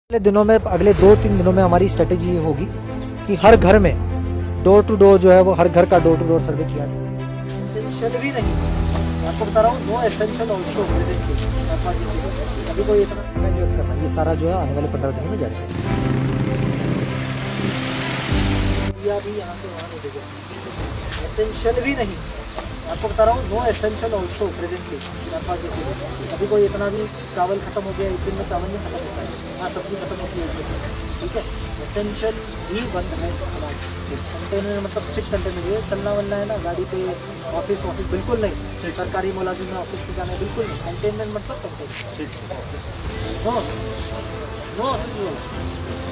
अगले दिनों में अगले 2-3 दिनों में हमारी स्ट्रेटेजी ये होगी कि हर घर में डोर टू डोर जो है वो हर घर का डोर टू डोर सर्वे किया जाए। एसेंशियल भी नहीं, मैं आपको बता रहा हूँ, नो एसेंशियल ऑल्सो प्रेजेंटली। अभी कोई इतना इवैल्यूएट करना, ये सारा जो है आने वाले 15 दिनों में जारी है। भी यहाँ से वहाँ नहीं भेजा, एसेंशियल भी नहीं, आपको बता रहा हूँ, नो एसेंशियल ऑल्सो प्रेजेंटली। अभी कोई इतना भी चावल खत्म हो गया, एक दिन में चावल नहीं खत्म होता है ना, सब्जी खत्म होती है एक दिन में, ठीक है। एसेंशियल ही बंद है कंटेनर, मतलब स्ट्रिक्ट कंटेनर ये चलना वलना है ना, गाड़ी पे ऑफिस बिल्कुल नहीं, सरकारी मुलाजिम में ऑफिस पे जाना है बिल्कुल नहीं, कंटेनर मतलब कंटेनर नो नो।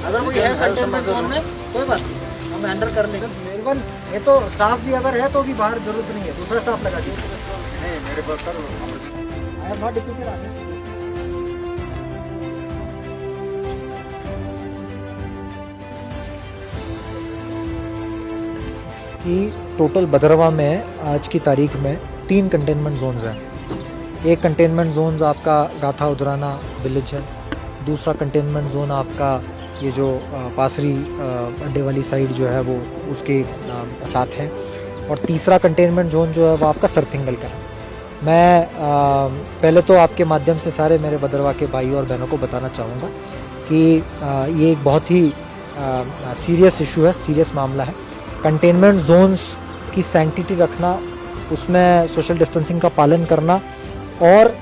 अगर कोई है कंटेनमेंट जोन में कोई बात नहीं, हम हैंडल कर लेंगे। इवन ये तो स्टाफ भी अगर है तो भी बाहर जरूरत नहीं है, दूसरा स्टाफ लगा दिए। नहीं मेरे पास sir I am not deputed आदमी कि टोटल भदरवा में आज की तारीख में 3 कंटेनमेंट जोन्स हैं। एक कंटेनमेंट जोन्स आपका गाथा उदराना विलेज है, दूसरा कंटेनमेंट जोन आपका ये जो पासरी अड्डे वाली साइड जो है वो उसके साथ है, और तीसरा कंटेनमेंट जोन जो है वो आपका सरथिंगल का है। मैं पहले तो आपके माध्यम से सारे मेरे भदरवा के भाई और बहनों को बताना चाहूँगा कि ये एक बहुत ही सीरियस इशू है, सीरियस मामला है। कंटेनमेंट जोन्स की सैंक्टिटी रखना, उसमें सोशल डिस्टेंसिंग का पालन करना और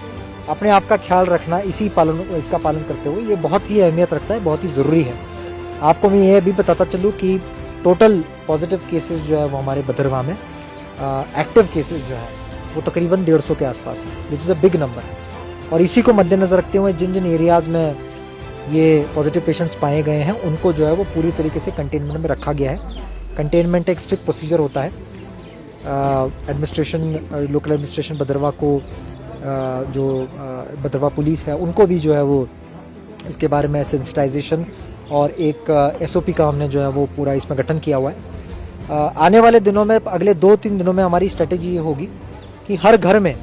अपने आप का ख्याल रखना, इसका पालन करते हुए ये बहुत ही अहमियत रखता है, बहुत ही ज़रूरी है। आपको मैं ये भी बताता चलूँ कि टोटल पॉजिटिव केसेस जो है वो हमारे भदरवा में एक्टिव केसेस जो है वो तकरीबन 150 के आसपास है, which is a big number. और इसी को मद्देनज़र रखते हुए जिन जिन एरियाज़ में ये पॉजिटिव पेशेंट्स पाए गए हैं उनको जो है वो पूरी तरीके से कंटेनमेंट में रखा गया है। कंटेनमेंट एक स्ट्रिक्ट प्रोसीजर होता है। लोकल एडमिनिस्ट्रेशन भदरवा को जो भदरवा पुलिस है उनको भी जो है वो इसके बारे में सेंसिटाइजेशन और एक SOP का हमने जो है वो पूरा इसमें गठन किया हुआ है। आने वाले दिनों में अगले 2-3 दिनों में हमारी स्ट्रेटेजी ये होगी कि हर घर में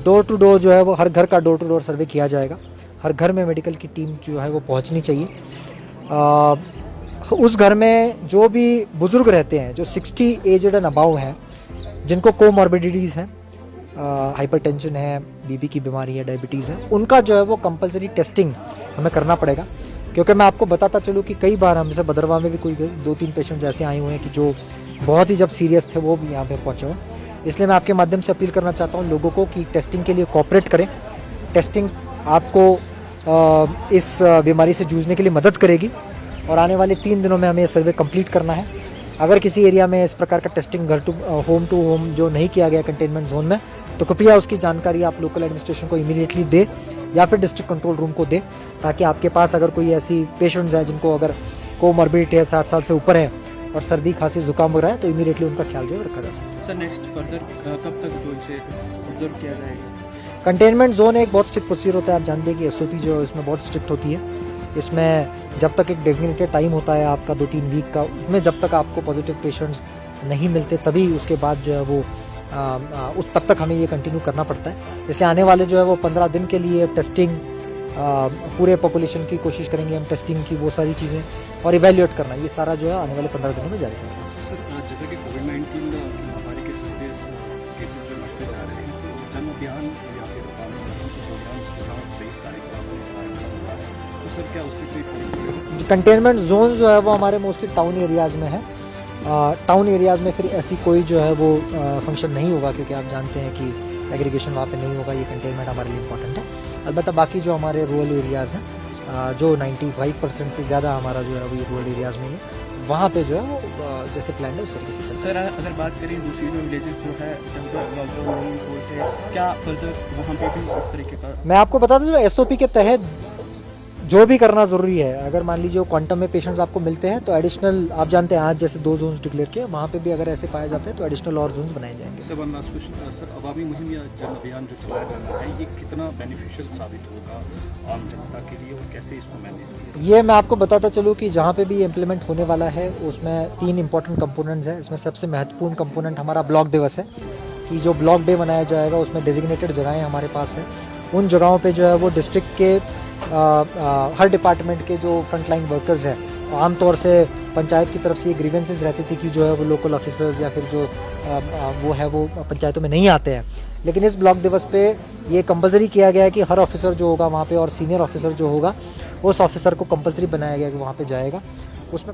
डोर टू डोर जो है वो हर घर का डोर टू डोर सर्वे किया जाएगा। हर घर में मेडिकल की टीम जो है वो पहुंचनी चाहिए। उस घर में जो भी बुज़ुर्ग रहते हैं, जो 60 एजड एंड अबाव हैं, जिनको कोमॉर्बिडिटीज़ हैं, हाइपरटेंशन है, बीपी की बीमारी है, डायबिटीज़ है, उनका जो है वो कंपलसरी टेस्टिंग हमें करना पड़ेगा। क्योंकि मैं आपको बताता चलूँ कि कई बार हम जैसे भदरवा में भी कोई 2-3 पेशेंट्स ऐसे आए हुए हैं कि जो बहुत ही जब सीरियस थे वो भी यहाँ पे पहुँचे हुए। इसलिए मैं आपके माध्यम से अपील करना चाहता हूँ लोगों को कि टेस्टिंग के लिए कोऑपरेट करें। टेस्टिंग आपको इस बीमारी से जूझने के लिए मदद करेगी और आने वाले 3 दिनों में हमें सर्वे कंप्लीट करना है। अगर किसी एरिया में इस प्रकार का टेस्टिंग घर टू होम जो नहीं किया गया कंटेनमेंट जोन में, तो कृपया उसकी जानकारी आप लोकल एडमिनिस्ट्रेशन को इमीडिएटली दे या फिर डिस्ट्रिक्ट कंट्रोल रूम को दे, ताकि आपके पास अगर कोई ऐसी पेशेंट्स हैं जिनको अगर कोमॉर्बिडिटी है, 60 साल से ऊपर है और सर्दी खांसी जुकाम हो रहा है, तो इमीडिएटली उनका ख्याल जो है रखा जा सकता है। सर नेक्स्ट फर्दर कब तक जो इसे ऑब्जर्व किया जाएगा? कंटेनमेंट जोन एक बहुत स्ट्रिक्ट प्रोसीजर होता है। आप जानते हैं कि SOP जो है इसमें बहुत स्ट्रिक्ट होती है। इसमें जब तक एक डेजिग्नेटेड टाइम होता है आपका 2-3 वीक का, उसमें जब तक आपको पॉजिटिव पेशेंट्स नहीं मिलते तभी उसके बाद जो है वो तब तक हमें ये कंटिन्यू करना पड़ता है। इसलिए आने वाले जो है वो 15 दिन के लिए टेस्टिंग पूरे पॉपुलेशन की कोशिश करेंगे हम, टेस्टिंग की वो सारी चीज़ें और इवैल्यूएट करना, ये सारा जो है आने वाले 15 दिनों में जारी रहेगा। सर जैसे कि कोविड-19 महामारी के चलते केसेस जो बढ़ते जा रहे हैं, तो जन अभियान या फिर प्रोग्राम 16-23 तारीख को तो सर क्या उस पर कोई कंटेनमेंट जोन जो है वो हमारे मोस्टली टाउन एरियाज़ में है। टाउन एरियाज़ में फिर ऐसी कोई जो है वो फंक्शन नहीं होगा, क्योंकि आप जानते हैं कि एग्रीगेशन वहाँ पे नहीं होगा। ये कंटेनमेंट हमारे लिए इम्पॉर्टेंट है। अलबत्ता बाकी जो हमारे रूरल एरियाज़ हैं, जो 95% से ज़्यादा हमारा जो है वो रूरल एरियाज़ में है, वहाँ पे जो है वो जैसे प्लान है उस तरीके से चलता है। सर अगर बात करें दूसरी जो विलेजेस जो है जहाँ लॉकडाउन नहीं होते, क्या फर्दर वहाँ पे भी इस तरीके का? मैं आपको बता दूँ जो SOP के तहत जो भी करना ज़रूरी है, अगर मान लीजिए क्वांटम में पेशेंट्स आपको मिलते हैं तो एडिशनल, आप जानते हैं आज जैसे 2 जोन्स डिक्लेयर किए, वहाँ पे भी अगर ऐसे पाए जाते हैं तो एडिशनल और जोन्स बनाए जाएंगे। Sir one last question, sir अवामी मुहिम या जन अभियान जो चलाया जा रहा है, ये कितना बेनिफिशियल साबित होगा आम जनता के लिए और कैसे इसको मैनेज किया? ये मैं आपको बताता चलूँ कि जहाँ पे भी ये इम्प्लीमेंट होने वाला है उसमें 3 इंपॉर्टेंट कंपोनेंट्स हैं। इसमें सबसे महत्वपूर्ण कंपोनेंट हमारा ब्लॉक दिवस है कि जो ब्लॉक डे मनाया जाएगा उसमें डेजिग्नेटेड जगहें हमारे पास हैं। उन जगहों पे जो है वो डिस्ट्रिक्ट के हर डिपार्टमेंट के जो फ्रंटलाइन वर्कर्स हैं, आमतौर से पंचायत की तरफ से ये ग्रीवेंसेस रहती थी कि जो है वो लोकल ऑफिसर्स या फिर जो वो है वो पंचायतों में नहीं आते हैं। लेकिन इस ब्लॉक दिवस पे ये कंपलसरी किया गया है कि हर ऑफिसर जो होगा वहाँ पे और सीनियर ऑफिसर जो होगा उस ऑफिसर को कंपलसरी बनाया गया है कि वहाँ पे जाएगा। उसमें